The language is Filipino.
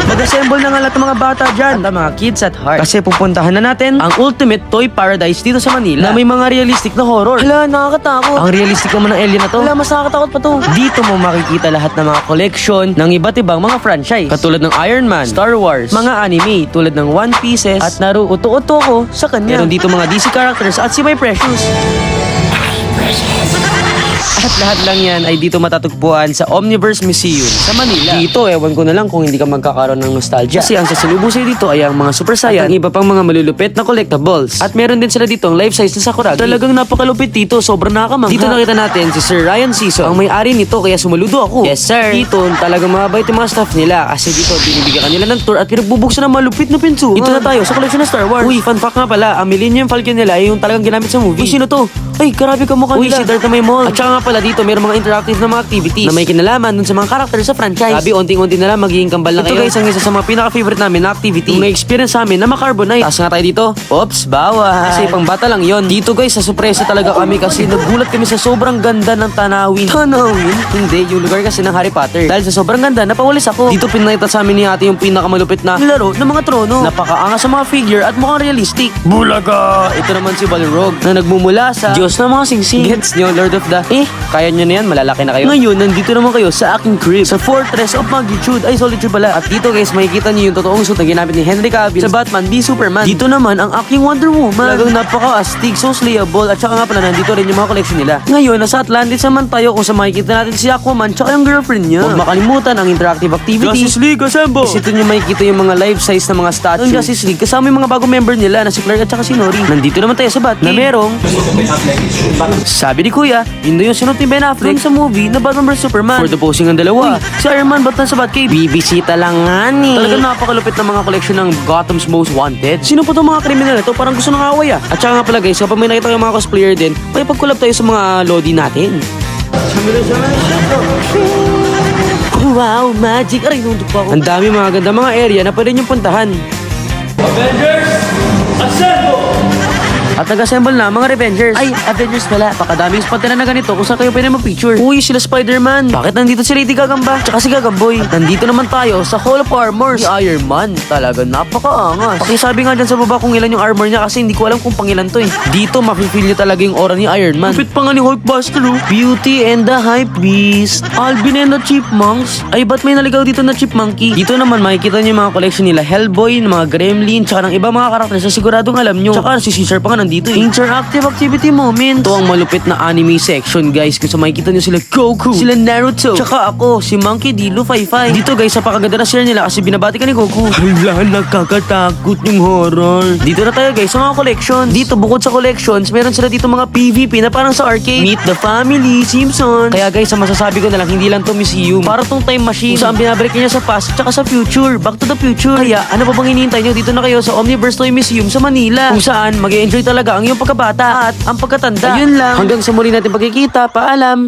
Mag-assemble na nga lahat ng mga bata dyan at ang mga kids at heart. Kasi pupuntahan na natin ang ultimate toy paradise dito sa Manila na may mga realistic na horror. Hala, nakakatakot. Ang realistic naman ng alien na to. Hala, mas nakakatakot pa to. Dito mo makikita lahat ng mga collection ng iba't ibang mga franchise. Katulad ng Iron Man, Star Wars, mga anime tulad ng One Pieces at Naruto. Uto ko sa kanya. Meron dito mga DC characters at si My Precious. At lahat lang yan ay dito matatagpuan sa Omniverse Museum sa Manila. Dito, ewan ko na lang kung hindi ka magkakaroon ng nostalgia. Kasi ang sasalubong sa'yo dito ay ang mga Super Saiyan at ang iba pang mga malulupit na collectibles. At meron din sila dito ang life-size na Sakuragi. Talagang napakalupit dito, sobrang nakakamangha. Dito nakita natin si Sir Ryan Season, ang may-ari nito, kaya sumuludo ako. Yes sir! Dito, talagang mabait yung mga staff nila kasi dito binibigyan kanila ng tour at pinagbubuksan ng malupit na pinto. Ito na tayo sa collection ng Star Wars. Uy, fun fact nga pala, ang Millennium Falcon nila ay yung talagang ginamit sa movie. Uy, sino to? Ay, grabe ka mukha nila. Uy, si Darth na may mall. At saka nga pala dito, mayroong mga interactive na mga activities na may kinalaman dun sa mga characters sa franchise. Sabi, unting-unti na lang magiging kambal na kayo. Ito guys, ang isa sa mga pinaka-favorite namin na activity. Yung na-experience namin na makarbonite. Taas nga tayo dito. Oops, bawal. Kasi pang bata lang yon. Dito guys, sa sorpresa talaga kami kasi nagulat kami sa sobrang ganda ng tanawin. Tanawin? Hindi, yung lugar kasi ng Harry Potter. Dahil sa sobrang ganda, napawalis ako. Dito pinakita sa amin ni ate yung pinakamalupit na laro ng mga trono. Napakaangas sa mga figure at mukhang realistic. Bulaga! Ito naman si Balrog na nagmumula sa Diyos ng mga singsing. Gets nyo, Lord of the... kaya nyo na yan, malalaki na kayo. Ngayon, nandito naman kayo sa aking crib, sa Fortress of Magnitude. Ay, Solitude pala. At dito guys, makikita nyo yung totoong suit na ginamit ni Henry Cavill sa Batman v Superman. Dito naman, ang aking Wonder Woman. Talagang napaka-astig, so slayable. At saka nga pala, nandito rin yung mga collection nila. Ngayon, nasa Atlantis naman tayo kung sa makikita natin si Aquaman tsaka yung girlfriend niya. Huwag makalimutan ang interactive activity. Justice League, assemble! Kasi ito nyo makikita yung mga life-size na mga statue. Ang Justice League, kasama yung mga bagong member nila na si Clark at saka si Nori. Nandito naman tayo sa Batcave na merong... Sabi ni Kuya, yun na yung sunod ni Ben Affleck sa movie na Batman vs Superman. For the posing ang dalawa. Si Iron Man ba't nasa Batcave? Bibisita lang nga ni. Talagang napakalupit ng mga collection ng Gotham's Most Wanted. Sino po itong mga kriminal ito? Parang gusto ng away ah. At saka nga pala guys, kapag may nakita yung mga cosplayer din, may pag-collab tayo sa mga lodi natin. Wow, magic! Aray, nundok pa ako. Ang dami mga ganda mga area na pwede niyong puntahan. Avengers, assemble! At nag-assemble na mga Revengers. Ay, Avengers pala. Pakadaming spot na ganito kung saan kayo pwede mag-picture. Uy, sila Spider-Man. Bakit nandito si Lady Gagamba? Tsaka si Gagamboy. Nandito naman tayo sa Hall of Armors. Si Iron Man. Talaga napakaangas. Pakisabi nga dyan sa baba kung ilan yung armor niya kasi hindi ko alam kung pangilan to eh. Dito, mafe-feel niyo talaga yung aura ni Iron Man. Kapit pa nga ni Hulkbuster oh. Beauty and the Hype Beast. Alvin and the Chipmunks. Ay, ba't may naligaw dito na Chipmunky? Dito naman makikita niyo yung mga collection nila. Hellboy, mga Gremlin, tsaka ng iba mga karakter sa siguradong alam nyo. Tsaka si Caesar pa nga nandito eh. Interactive activity moment. Ito ang malupit na anime section guys. Kung makikita nyo sila Goku, sila Naruto, tsaka ako, si Monkey D. Luffy. Dito guys, napakaganda na share nila kasi binabati ka ni Goku. Hala, nagkakatakot yung horror. Dito na tayo guys sa mga collections. Dito bukod sa collections, meron sila dito mga PvP na parang sa arcade. Meet the Family, Simpsons. Kaya guys, ang masasabi ko na lang, hindi lang to museum. Para tong time machine. Kung saan binabalik niya sa past, tsaka sa future. Back to the future. Kaya, ano pa bang hinihintay nyo? Dito na kayo sa Omniverse Toy Museum sa Manila. Kung saan, mag-e-enjoy talaga ang iyong pagkabata at ang pagkatanda. Ayun lang. Hanggang sa muli natin pagkikita. Paalam.